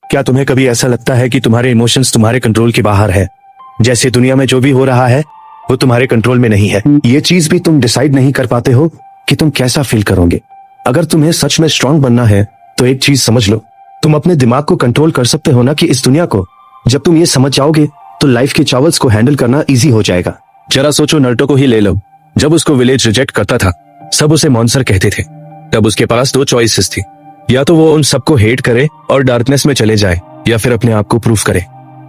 क्या तुम्हें कभी ऐसा लगता है कि तुम्हारे इमोशंस तुम्हारे कंट्रोल के बाहर है? जैसे दुनिया में जो भी हो रहा है वो तुम्हारे कंट्रोल में नहीं है। ये चीज भी तुम डिसाइड नहीं कर पाते हो कि तुम कैसा फील करोगे। अगर तुम्हें सच में स्ट्रांग बनना है तो एक चीज समझ लो, तुम अपने दिमाग को कंट्रोल कर सकते हो ना कि इस दुनिया को। जब तुम ये समझ जाओगे तो लाइफ के चावल्स को हैंडल करना इजी हो जाएगा। जरा सोचो, नारुतो को ही ले लो। जब उसको विलेज रिजेक्ट करता था, सब उसे मॉन्स्टर कहते थे। तब उसके पास दो चॉइसेस थी, या तो वो उन सबको हेट करे और डार्कनेस में चले जाए, या फिर अपने आप को प्रूफ करे।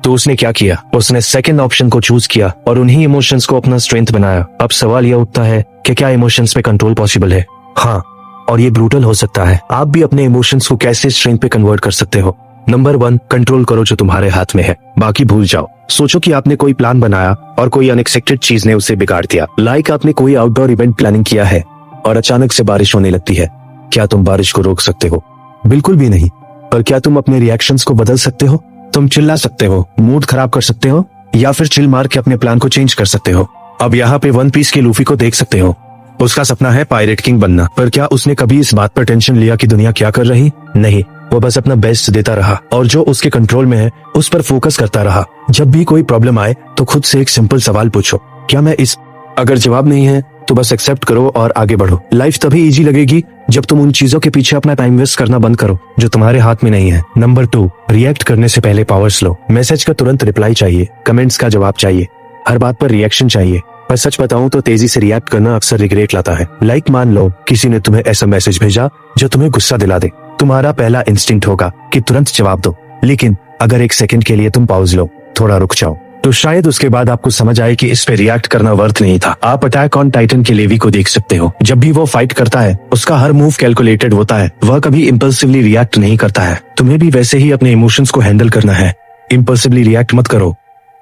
तो उसने क्या किया? उसने सेकंड ऑप्शन को चूज किया और उन्हीं इमोशंस को अपना स्ट्रेंथ बनाया। अब सवाल यह उठता है कि क्या इमोशंस पे कंट्रोल पॉसिबल है? हाँ, और ये ब्रूटल हो सकता है। आप भी अपने इमोशंस को कैसे स्ट्रेंथ पे कन्वर्ट कर सकते हो? नंबर 1, कंट्रोल करो जो तुम्हारे हाथ में है, बाकी भूल जाओ। सोचो कि आपने कोई प्लान बनाया और कोई अनएक्सपेक्टेड चीज ने उसे बिगाड़ दिया। लाइक आपने कोई आउटडोर इवेंट प्लानिंग किया है और अचानक से बारिश होने लगती है। क्या तुम बारिश को रोक सकते हो? बिल्कुल भी नहीं। पर क्या तुम अपने रिएक्शंस को बदल सकते हो? तुम चिल्ला सकते हो, मूड खराब कर सकते हो, या फिर चिल मार के अपने प्लान को चेंज कर सकते हो। अब यहाँ पे वन पीस के लूफी को देख सकते हो। उसका सपना है पायरेट किंग बनना, पर क्या उसने कभी इस बात पर टेंशन लिया कि दुनिया क्या कर रही? नहीं, वो बस अपना बेस्ट देता रहा और जो उसके कंट्रोल में है उस पर फोकस करता रहा। जब भी कोई प्रॉब्लम आए तो खुद से एक सिंपल सवाल पूछो, क्या मैं इस? अगर जवाब नहीं है तो बस एक्सेप्ट करो और आगे बढ़ो। लाइफ तभी इजी लगेगी जब तुम उन चीजों के पीछे अपना टाइम वेस्ट करना बंद करो जो तुम्हारे हाथ में नहीं है। नंबर 2, रिएक्ट करने से पहले पावर्स लो। मैसेज का तुरंत रिप्लाई चाहिए, कमेंट्स का जवाब चाहिए, हर बात पर रिएक्शन चाहिए। पर सच बताऊं तो तेजी से रिएक्ट करना अक्सर रिग्रेट लाता है। लाइक मान लो किसी ने तुम्हें ऐसा मैसेज भेजा जो तुम्हें गुस्सा दिला दे, तुम्हारा पहला इंस्टिंक्ट होगा कि तुरंत जवाब दो। लेकिन अगर एक सेकंड के लिए तुम पॉज लो, थोड़ा रुक जाओ, तो शायद उसके बाद आपको समझ आए कि इस पे रिएक्ट करना वर्थ नहीं था। आप अटैक ऑन टाइटन के लेवी को देख सकते हो। जब भी वो फाइट करता है उसका हर मूव कैलकुलेटेड होता है, वह कभी इम्पल्सिवली रिएक्ट नहीं करता है। तुम्हें भी वैसे ही अपने इमोशंस को हैंडल करना है। इम्पल्सिवली रिएक्ट मत करो,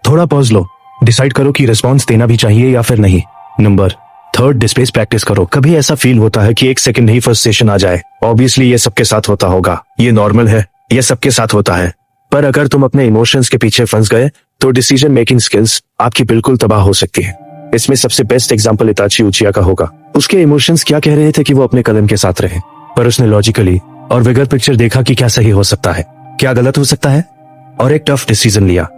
थोड़ा पॉज लो, डिसाइड करो कि रिस्पॉन्स देना भी चाहिए या फिर नहीं। नंबर 3, स्पेस प्रैक्टिस करो। कभी ऐसा फील होता है कि एक सेकंड ही फ्रस्ट्रेशन आ जाए। ऑब्वियसली ये सबके साथ होता होगा, ये नॉर्मल है, ये सबके साथ होता है। पर अगर तुम अपने इमोशंस के पीछे फंस गए तो डिसीजन मेकिंग स्किल्स आपकी बिल्कुल तबाह हो सकती है। इसमें सबसे बेस्ट एग्जांपल इताची उचिया का होगा। उसके इमोशंस क्या कह रहे थे कि वो अपने कदम के साथ रहे, पर उसने लॉजिकली और बिगर पिक्चर देखा कि क्या सही हो सकता है, क्या गलत हो सकता है, और एक टफ डिसीजन लिया।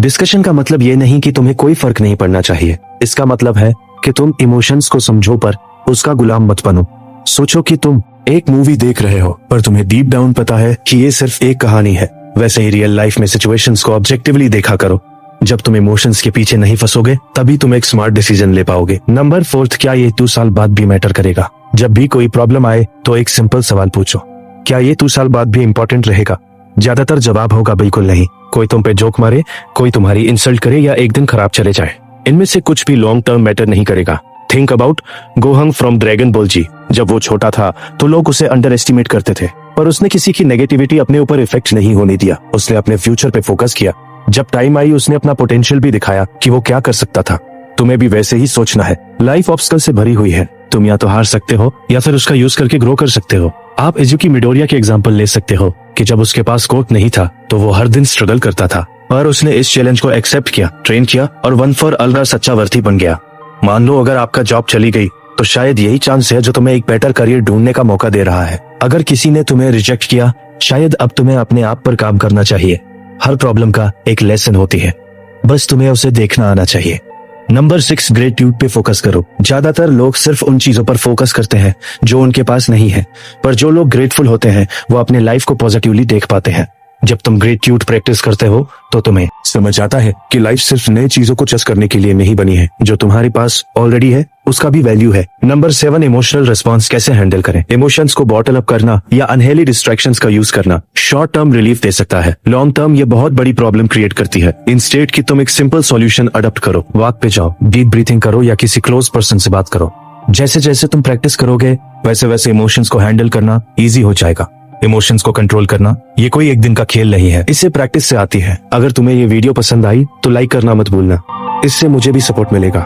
डिस्कशन का मतलब ये नहीं कि तुम्हें कोई फर्क नहीं पड़ना चाहिए। इसका मतलब है कि तुम इमोशंस को समझो पर उसका गुलाम मत बनो। सोचो कि तुम एक मूवी देख रहे हो पर तुम्हें डीप डाउन पता है कि ये सिर्फ एक कहानी है। वैसे ही रियल लाइफ में सिचुएशंस को ऑब्जेक्टिवली देखा करो। जब तुम इमोशंस के पीछे नहीं फंसोगे तभी तुम एक स्मार्ट डिसीजन ले पाओगे। नंबर 4, क्या ये 2 साल बाद भी मैटर करेगा? जब भी कोई प्रॉब्लम आए तो एक सिंपल सवाल पूछो, क्या ये 2 साल बाद भी इंपॉर्टेंट रहेगा? ज्यादातर जवाब होगा बिल्कुल नहीं। कोई तुम पे जोक मारे, कोई तुम्हारी इंसल्ट करे या एक दिन खराब चले जाए, इनमें से कुछ भी लॉन्ग टर्म मैटर नहीं करेगा। Think about Gohan from Dragon Ball Z. जब वो छोटा था तो लोग उसे अंडर एस्टिमेट करते थे, पर उसने किसी की नेगेटिविटी अपने ऊपर इफेक्ट नहीं होने दिया। उसने अपने फ्यूचर पे फोकस किया। जब टाइम आई उसने अपना पोटेंशियल भी दिखाया कि वो क्या कर सकता था। तुम्हें भी वैसे ही सोचना है। लाइफ ऑब्स्टकल से भरी हुई है, तुम या तो हार सकते हो या फिर उसका यूज करके ग्रो कर सकते हो। आप इजुकी मिडोरिया के एग्जाम्पल ले सकते हो कि जब उसके पास कोट नहीं था तो वो हर दिन स्ट्रगल करता था, पर उसने इस चैलेंज को एक्सेप्ट किया, ट्रेन किया और वन फॉर ऑल सच्चा वर्थी बन गया। मान लो अगर आपका जॉब चली गई तो शायद यही चांस है जो तुम्हें एक बेटर करियर ढूंढने का मौका दे रहा है। अगर किसी ने तुम्हें रिजेक्ट किया, शायद अब तुम्हें अपने आप पर काम करना चाहिए। हर प्रॉब्लम का एक लेसन होती है, बस तुम्हें उसे देखना आना चाहिए। नंबर 6, ग्रेटिट्यूड पे फोकस करो। ज्यादातर लोग सिर्फ उन चीजों पर फोकस करते हैं जो उनके पास नहीं है, पर जो लोग ग्रेटफुल होते हैं वो अपने लाइफ को पॉजिटिवली देख पाते हैं। जब तुम ग्रेटिट्यूड प्रैक्टिस करते हो तो तुम्हें समझ आता है कि लाइफ सिर्फ नई चीजों को जज करने के लिए नहीं बनी है। जो तुम्हारे पास ऑलरेडी है उसका भी वैल्यू है। नंबर 7, इमोशनल रिस्पॉन्स कैसे हैंडल करें? इमोशंस को बॉटल अप करना या अनहेल्दी डिस्ट्रैक्शंस का यूज करना शॉर्ट टर्म रिलीफ दे सकता है, लॉन्ग टर्म ये बहुत बड़ी प्रॉब्लम क्रिएट करती है। इंस्टेड कि तुम एक सिंपल सॉल्यूशन अडॉप्ट करो, वॉक पे जाओ, डीप ब्रीथिंग करो या किसी क्लोज पर्सन से बात करो। जैसे जैसे तुम प्रैक्टिस करोगे वैसे वैसे इमोशंस को हैंडल करना ईजी हो जाएगा। इमोशंस को कंट्रोल करना ये कोई एक दिन का खेल नहीं है, इससे प्रैक्टिस से आती है। अगर तुम्हें ये वीडियो पसंद आई तो लाइक करना मत भूलना, इससे मुझे भी सपोर्ट मिलेगा।